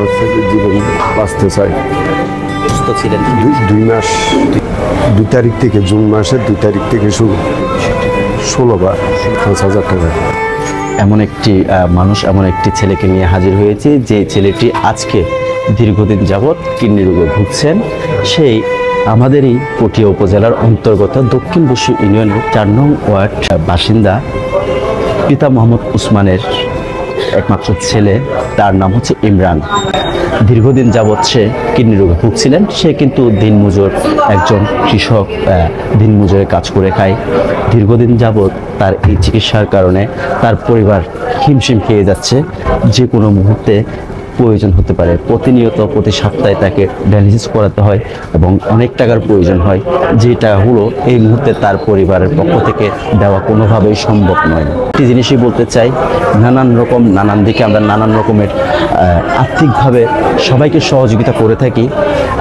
আমার ছেলের জীবন বাঁচতে চাই। সুস্থ ছিলেন 2 মাস, 2 তারিখ থেকে, জুন মাসের 2 তারিখ থেকে শুরু 16 বার 5,000 টাকা। এমন একটি মানুষ, এমন একটি ছেলেকে নিয়ে হাজির হয়েছে যে ছেলেটি আজকে দীর্ঘদিন যাবৎ কিডনি রোগে ভুগছেন। সেই আমাদেরই পটিয়া উপজেলার অন্তর্গত দক্ষিণ বসু ইউনিয়নের 4 নং ওয়ার্ড বাসিন্দা পিতা মোহাম্মদ উসমানের একমাত্র ছেলে, তার নাম হচ্ছে ইমরান। দীর্ঘদিন যাবৎ সে কিডনি রোগে ভুগছিলেন। সে কিন্তু দিনমজুর, একজন কৃষক, দিনমজুরে কাজ করে খায়। দীর্ঘদিন যাবৎ তার এই চিকিৎসার কারণে তার পরিবার হিমশিম খেয়ে যাচ্ছে। যে কোনো মুহূর্তে প্রয়োজন হতে পারে। প্রতিনিয়ত প্রতি সপ্তাহে তাকে ডায়ালিসিস করাতে হয় এবং অনেক টাকার প্রয়োজন হয়, যে টাকাগুলো এই মুহূর্তে তার পরিবারের পক্ষ থেকে দেওয়া কোনোভাবেই সম্ভব নয়। একটি জিনিসই বলতে চাই, নানান দিকে আমরা নানান রকমের আর্থিকভাবে সবাইকে সহযোগিতা করে থাকি।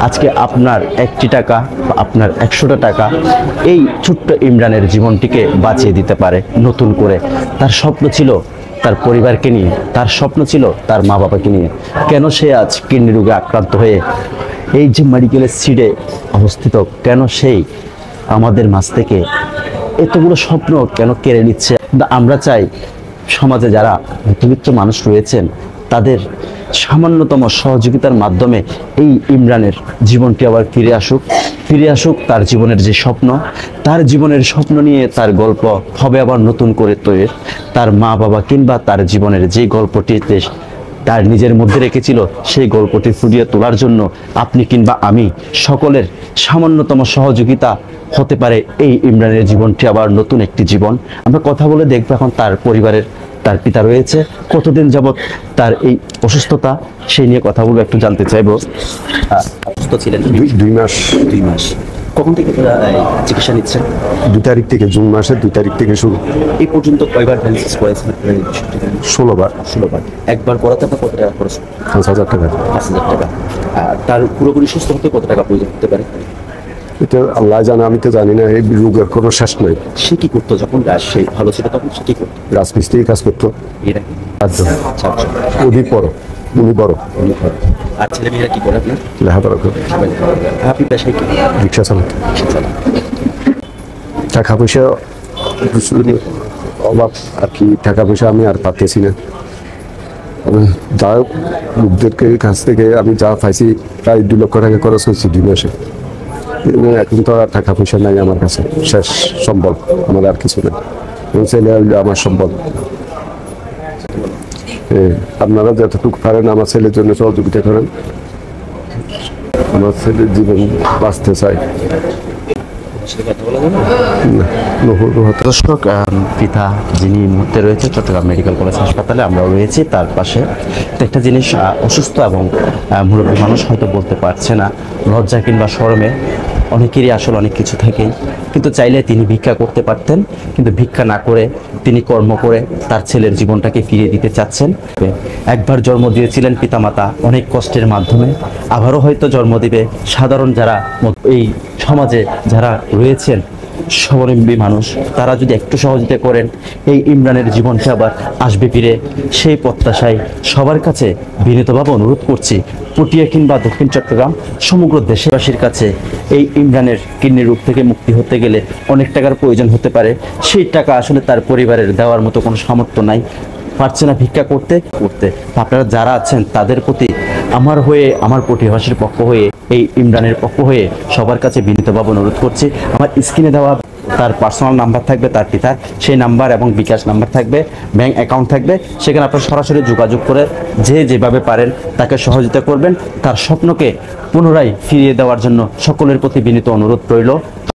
আজকে আপনার 1টি টাকা বা আপনার 100টা টাকা এই ছোট্ট ইমরানের জীবনটিকে বাঁচিয়ে দিতে পারে নতুন করে। তার স্বপ্ন ছিল তার পরিবারকে নিয়ে, তার স্বপ্ন ছিল তার মা বাবাকে নিয়ে। কেন সে আজ কিডনি রোগে আক্রান্ত হয়ে এই যে মেডিকেলের সিটে অবস্থিত, কেন সেই আমাদের মাঝ থেকে এতগুলো স্বপ্ন কেন কেড়ে নিচ্ছে? আমরা চাই সমাজে যারা মধ্যবিত্ত মানুষ রয়েছেন তাদের সামান্যতম সহযোগিতার মাধ্যমে এই ইমরানের জীবনটি আবার ফিরে আসুক তার জীবনের যে স্বপ্ন, তার জীবনের স্বপ্ন নিয়ে তার গল্প হবে আবার নতুন করে তৈরি। তার মা বাবা কিংবা তার জীবনের যে গল্পটিতে তার নিজের মধ্যে রেখেছিল সেই গল্পটি ফুটিয়ে তোলার জন্য আপনি কিংবা আমি সকলের সামান্যতম সহযোগিতা হতে পারে এই ইমরানের জীবনটি আবার নতুন একটি জীবন। আমরা কথা বলে দেখবো এখন তার পরিবারের, তার পিতা রয়েছে, কতদিন যাবৎ তার এই অসুস্থতা সেই নিয়ে কথা বলবো, একটু জানতে চাইবো। অসুস্থ ছিলেন 2 মাস। 2 মাস। কখন থেকে চিকিৎসা নিচ্ছেন? 2 তারিখ থেকে, জুন মাসের 2 তারিখ থেকে শুরু। এই পর্যন্ত কয়বার ডায়ালিসিস করেছেন? 16 বার। 16 বার। একবার করাতে আপনার কত টাকা খরচ? 5,000 টাকা। 5,000 টাকা। তার পুরোপুরি সুস্থ হতে কত টাকা প্রয়োজন হতে পারে? এটা আল্লাহ জানে, আমি তো জানি না। এই রোগের কোনো শেষ নেই। সে কি করতো যখন সে ভালো ছিল তখন? সে কি করতো? রাজমিস্ত্রি কাজ করতো। এরা 4 জন। উনি বড়। আর ছেলে মেয়েরা কি করে আপনার? লেখাপড়া করে। আপনি পেশায় কি? রিক্সা চালাতো। টাকা পয়সা অভাব আর কি, টাকা পয়সা আমি আর পাচ্ছি না। যা লোকদেরকে কাছ থেকে আমি যা পাইছি প্রায় 2 লক্ষ টাকা খরচ হয়েছে 2 মাসে। এখন তো আর টাকা পয়সা নাই আমার কাছে, শেষ সম্বল আমার আর কিছু নেই। ছেলে আমার সম্বল। আপনারা যতটুকু পারেন আমার ছেলের জন্য সহযোগিতা করেন। আমার ছেলের জীবন বাঁচতে চাই। দর্শক, পিতা যিনি মুহূর্তে রয়েছে চট্টগ্রাম মেডিকেল কলেজ হাসপাতালে, আমরাও রয়েছি তার পাশে। একটা জিনিস, অসুস্থ এবং মুরব্বী মানুষ হয়তো বলতে পারছে না, লজ্জা কিংবা শরমে অনেকেরই আসলে অনেক কিছু থেকেই, কিন্তু চাইলে তিনি ভিক্ষা করতে পারতেন, কিন্তু ভিক্ষা না করে তিনি কর্ম করে তার ছেলের জীবনটাকে ফিরিয়ে দিতে চাচ্ছেন। একবার জন্ম দিয়েছিলেন পিতামাতা অনেক কষ্টের মাধ্যমে, আবারও হয়তো জন্ম দিবে। সাধারণ যারা এই সমাজে যারা রয়েছেন স্বাবলম্বী মানুষ, তারা যদি একটু সহযোগিতা করেন এই ইমরানের জীবনটা আবার আসবে ফিরে, সেই প্রত্যাশায় সবার কাছে বিনীতভাবে অনুরোধ করছি, পটিয়া কিংবা দক্ষিণ চট্টগ্রাম সমগ্র দেশবাসীর কাছে এই ইমরানের কিডনি রোগ থেকে মুক্তি হতে গেলে অনেক টাকার প্রয়োজন হতে পারে। সেই টাকা আসলে তার পরিবারের দেওয়ার মতো কোনো সামর্থ্য নাই, পারছে না ভিক্ষা করতে। আপনারা যারা আছেন তাদের প্রতি আমার হয়ে, আমার পটিয়াবাসীর পক্ষ হয়ে, এই ইমরানের পক্ষ হয়ে সবার কাছে বিনীতভাবে অনুরোধ করছি। আমার স্ক্রিনে দেওয়া তার পার্সোনাল নাম্বার থাকবে, তার পিতার সেই নাম্বার এবং বিকাশ নাম্বার থাকবে, ব্যাংক অ্যাকাউন্ট থাকবে। সেখানে আপনারা সরাসরি যোগাযোগ করে যে যেভাবে পারেন তাকে সহযোগিতা করবেন। তার স্বপ্নকে পুনরায় ফিরিয়ে দেওয়ার জন্য সকলের প্রতি বিনীত অনুরোধ রইল।